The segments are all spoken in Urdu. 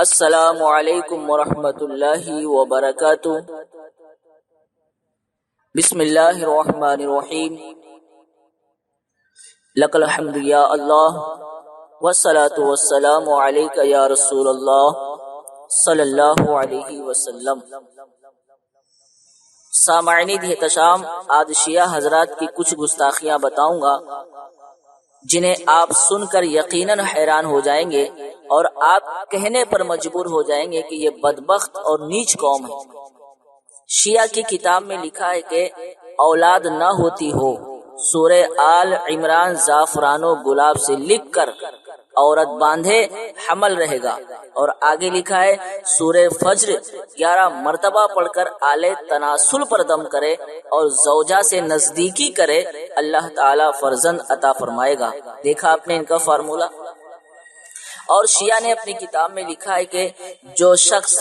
السلام علیکم ورحمۃ اللہ وبرکاتہ۔ بسم اللہ الرحمن الرحیم۔ لک الحمد یا اللہ والصلاة والسلام علیک یا رسول اللہ صلی اللہ علیہ وسلم۔ سامعین احتشام، آج شیعہ حضرات کی کچھ گستاخیاں بتاؤں گا جنہیں آپ سن کر یقیناً حیران ہو جائیں گے اور آپ کہنے پر مجبور ہو جائیں گے کہ یہ بدبخت اور نیچ قوم ہے۔ شیعہ کی کتاب میں لکھا ہے کہ اولاد نہ ہوتی ہو، سورہ آل عمران زعفران و گلاب سے لکھ کر عورت باندھے حمل رہے گا، اور آگے لکھا ہے سورہ فجر 11 مرتبہ پڑھ کر آلے تناسل پر دم کرے اور زوجہ سے نزدیکی کرے، اللہ تعالی فرزند عطا فرمائے گا۔ دیکھا آپ نے ان کا فارمولہ۔ اور شیعہ نے اپنی کتاب میں لکھا ہے کہ جو شخص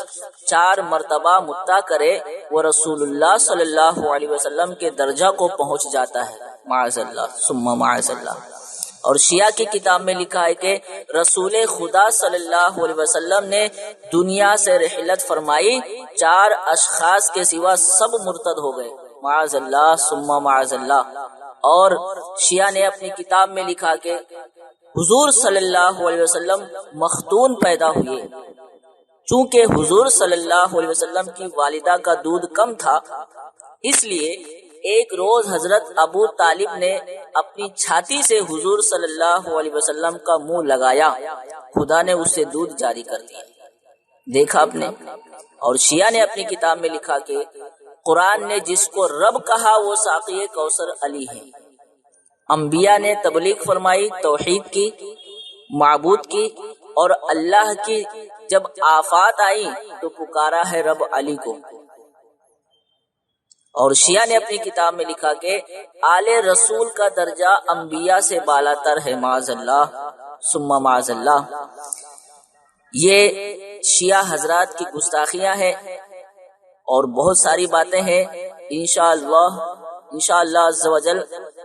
4 مرتبہ متع کرے وہ رسول اللہ صلی اللہ علیہ وسلم کے درجہ کو پہنچ جاتا ہے، معاذ اللہ ثم معاذ اللہ۔ اور شیعہ کی کتاب میں لکھا ہے کہ رسول خدا صلی اللہ علیہ وسلم نے دنیا سے رحلت فرمائی، 4 اشخاص کے سوا سب مرتد ہو گئے، معاذ اللہ ثم معاذ اللہ۔ اور شیعہ نے اپنی کتاب میں لکھا کہ حضور صلی اللہ علیہ وسلم مختون پیدا ہوئے، چونکہ حضور صلی اللہ علیہ وسلم کی والدہ کا دودھ کم تھا، اس لیے ایک روز حضرت ابو طالب نے اپنی چھاتی سے حضور صلی اللہ علیہ وسلم کا منہ لگایا، خدا نے اس سے دودھ جاری کر دیا۔ دیکھا آپ نے۔ اور شیعہ نے اپنی کتاب میں لکھا کہ قرآن نے جس کو رب کہا وہ ساقی کوثر علی ہے۔ انبیاء نے تبلیغ فرمائی، توحید کی، معبود کی، اور اللہ کی جب آفات آئی تو پکارا ہے رب علی کو۔ اور شیعہ نے اپنی کتاب میں لکھا کہ آل رسول کا درجہ انبیاء سے بالا تر ہے، معاذ اللہ ثم معاذ اللہ۔ یہ شیعہ حضرات کی گستاخیاں ہیں اور بہت ساری باتیں ہیں، انشاءاللہ عز و جل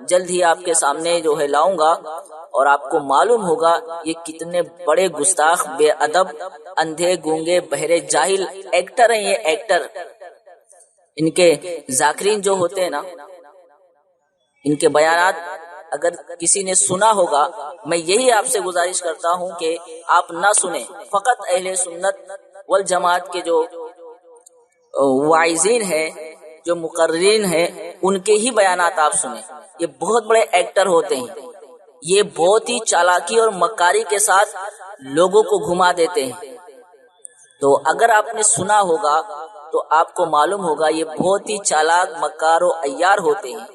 جلد ہی آپ کے سامنے جو ہے لاؤں گا، اور آپ کو معلوم ہوگا یہ کتنے بڑے گستاخ، بے ادب، اندھے گونگے بہرے جاہل ایکٹر ہیں۔ یہ ایکٹر، ان کے ذاکرین جو ہوتے ہیں نا، ان کے بیانات اگر کسی نے سنا ہوگا، میں یہی آپ سے گزارش کرتا ہوں کہ آپ نہ سنیں، فقط اہل سنت والجماعت کے جو واعظین ہیں، جو مقررین ہیں، ان کے ہی بیانات آپ سنیں۔ یہ بہت بڑے ایکٹر ہوتے ہیں، یہ بہت ہی چالاکی اور مکاری کے ساتھ لوگوں کو گھما دیتے ہیں۔ تو اگر آپ نے سنا ہوگا تو آپ کو معلوم ہوگا یہ بہت ہی چالاک، مکار و عیار ہوتے ہیں،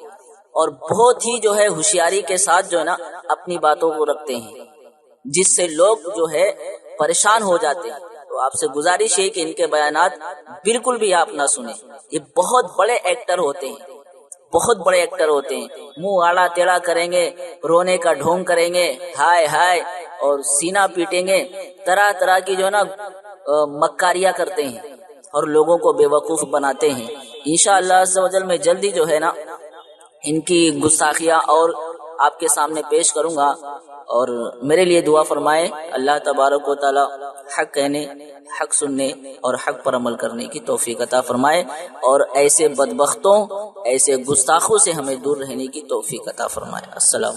اور بہت ہی جو ہے ہوشیاری کے ساتھ جو ہے نا اپنی باتوں کو رکھتے ہیں، جس سے لوگ جو ہے پریشان ہو جاتے ہیں۔ تو آپ سے گزارش ہے کہ ان کے بیانات بالکل بھی آپ نہ سنیں۔ یہ بہت بڑے ایکٹر ہوتے ہیں، بہت بڑے ایکٹر ہوتے ہیں، منہ آڑا ٹیڑھا کریں گے، رونے کا ڈھونگ کریں گے، ہائے ہائے، اور سینہ پیٹیں گے، طرح طرح کی جو ہے نا مکاریاں کرتے ہیں اور لوگوں کو بے وقوف بناتے ہیں۔ انشاءاللہ عز و جل میں جلدی جو ہے نا ان کی گستاخیاں اور آپ کے سامنے پیش کروں گا، اور میرے لیے دعا فرمائے، اللہ تبارک و تعالی حق کہنے، حق سننے اور حق پر عمل کرنے کی توفیق عطا فرمائے، اور ایسے بدبختوں، ایسے گستاخوں سے ہمیں دور رہنے کی توفیق عطا فرمائے۔ السلام